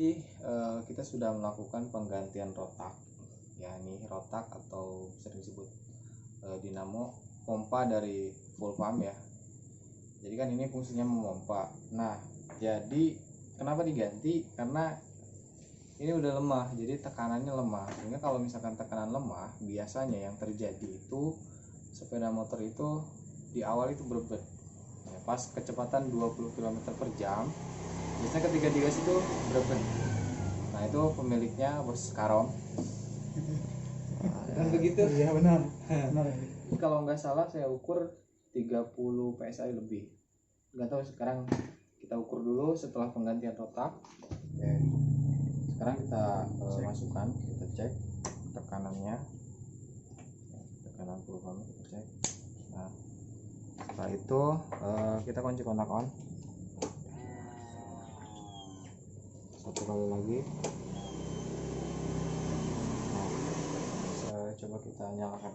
Jadi kita sudah melakukan penggantian rotak, ya ini rotak atau sering disebut dinamo pompa dari full pump ya. Jadi kan ini fungsinya memompa. Nah, jadi kenapa diganti? Karena ini udah lemah, jadi tekanannya lemah. Sehingga kalau misalkan tekanan lemah, biasanya yang terjadi itu sepeda motor itu di awal itu berbet. Ya, pas kecepatan 20 km per jam, biasanya ketika digas itu berbet. Nah, itu pemiliknya bos Karom. Dan begitu? Iya benar. Kalau nggak salah saya ukur 30 PSI lebih. Nggak tahu, sekarang kita ukur dulu setelah penggantian rotak. Oke. Sekarang kita masukkan, kita cek tekanannya, tekanan full pump kita cek. Nah, setelah itu kita kunci kontak on. Satu kali lagi. Nah, coba kita nyalakan.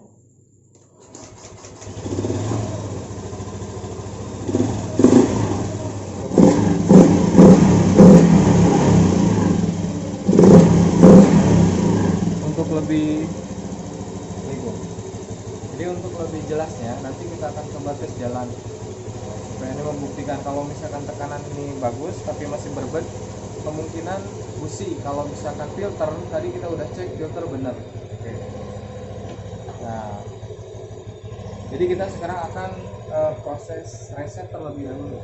Untuk lebih jadi untuk lebih jelasnya nanti kita akan kembali tes jalan supaya ini membuktikan kalau misalkan tekanan ini bagus tapi masih berbet, kemungkinan busi. Kalau misalkan filter, tadi kita udah cek filter benar. Oke. Nah, jadi kita sekarang akan proses reset terlebih dahulu.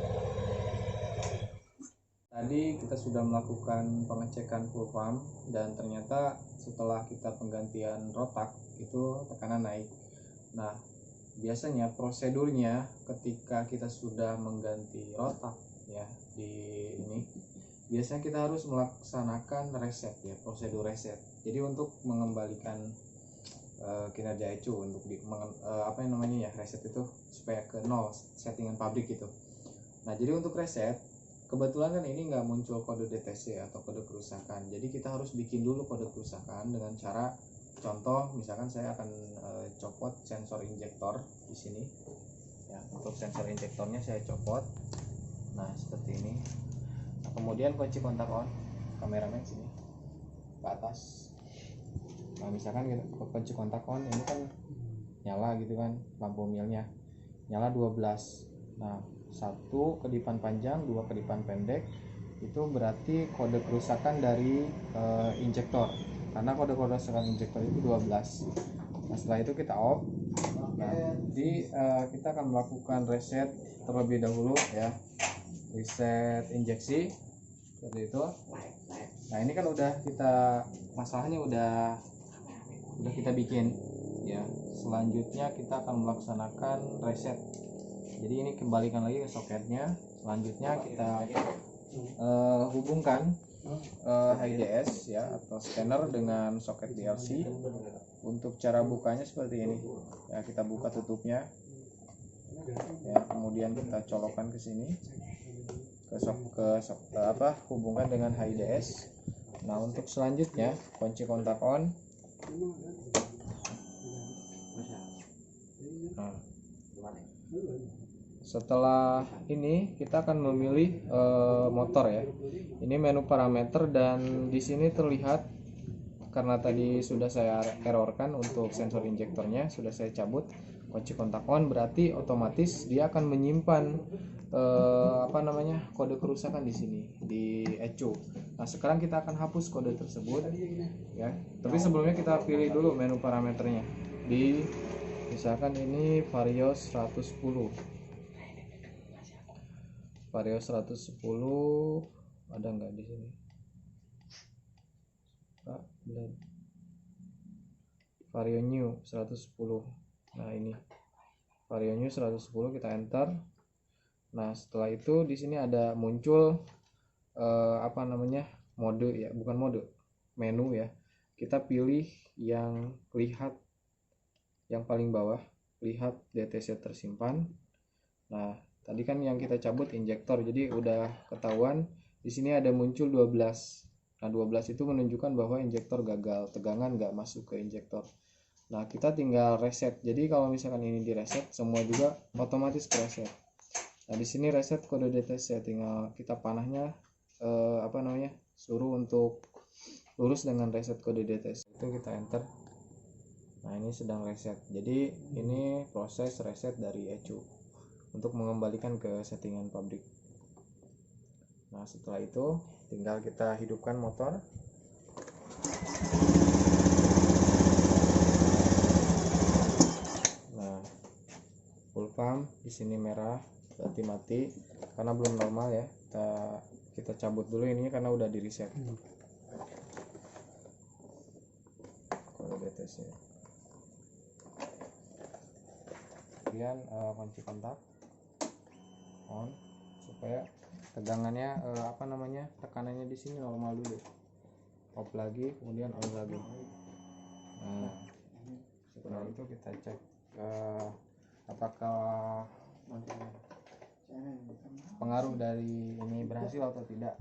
Tadi kita sudah melakukan pengecekan full pump dan ternyata setelah kita penggantian rotak itu tekanan naik. Nah, biasanya prosedurnya ketika kita sudah mengganti rotak ya di ini, biasanya kita harus melaksanakan reset ya, prosedur reset. Jadi untuk mengembalikan kinerja ECU untuk apa yang namanya ya, reset itu supaya ke nol settingan pabrik gitu. Nah, jadi untuk reset kebetulan kan ini nggak muncul kode DTC atau kode kerusakan, jadi kita harus bikin dulu kode kerusakan dengan cara, contoh misalkan saya akan copot sensor injektor di sini ya. Untuk sensor injektornya saya copot, nah seperti ini. Nah, kemudian kunci kontak on, kameramen sini ke atas. Nah, misalkan kita kunci kontak on, ini kan nyala gitu kan, lampu milnya nyala 12. Nah, satu kedipan panjang, dua kedipan pendek, itu berarti kode kerusakan dari injektor, karena kode kerusakan injektor itu 12. Nah, setelah itu kita off. Nah, jadi kita akan melakukan reset terlebih dahulu ya, reset injeksi seperti itu. Nah, ini kan udah kita, masalahnya udah kita bikin ya. Selanjutnya kita akan melaksanakan reset. Jadi ini kembalikan lagi ke soketnya. Selanjutnya kita hubungkan HIDS ya atau scanner dengan soket DLC. Untuk cara bukanya seperti ini ya, kita buka tutupnya ya, kemudian kita colokkan ke sini hubungkan dengan HIDS. Nah, untuk selanjutnya kunci kontak on. Nah, setelah ini kita akan memilih motor ya. Ini menu parameter dan di sini terlihat, karena tadi sudah saya errorkan untuk sensor injektornya, sudah saya cabut kunci kontak on, berarti otomatis dia akan menyimpan kode kerusakan di sini di ECU. Nah, sekarang kita akan hapus kode tersebut ya. Tapi sebelumnya kita pilih dulu menu parameternya. Di misalkan ini Vario 110. Vario 110 ada nggak di sini? Vario new 110. Nah, ini Vario new 110, kita enter. Nah, setelah itu di sini ada muncul mode ya, bukan mode, menu ya. Kita pilih yang lihat yang paling bawah, lihat DTC tersimpan. Nah, tadi kan yang kita cabut injektor, jadi udah ketahuan di sini ada muncul 12. Nah, 12 itu menunjukkan bahwa injektor gagal, tegangan nggak masuk ke injektor. Nah, kita tinggal reset. Jadi kalau misalkan ini di reset, semua juga otomatis reset. Nah, di sini reset kode DTC, tinggal kita panahnya suruh untuk lurus dengan reset kode DTC. Itu kita enter. Nah, ini sedang reset. Jadi ini proses reset dari ECU untuk mengembalikan ke settingan pabrik. Nah, setelah itu tinggal kita hidupkan motor. Nah, full pump di sini merah, berarti mati karena belum normal ya. Kita cabut dulu ini karena udah di reset. Kode DTC. Kemudian kunci kontak on supaya tegangannya tekanannya di sini normal dulu. Off lagi, kemudian on lagi. Nah, setelah itu kita cek apakah pengaruh dari ini berhasil atau tidak.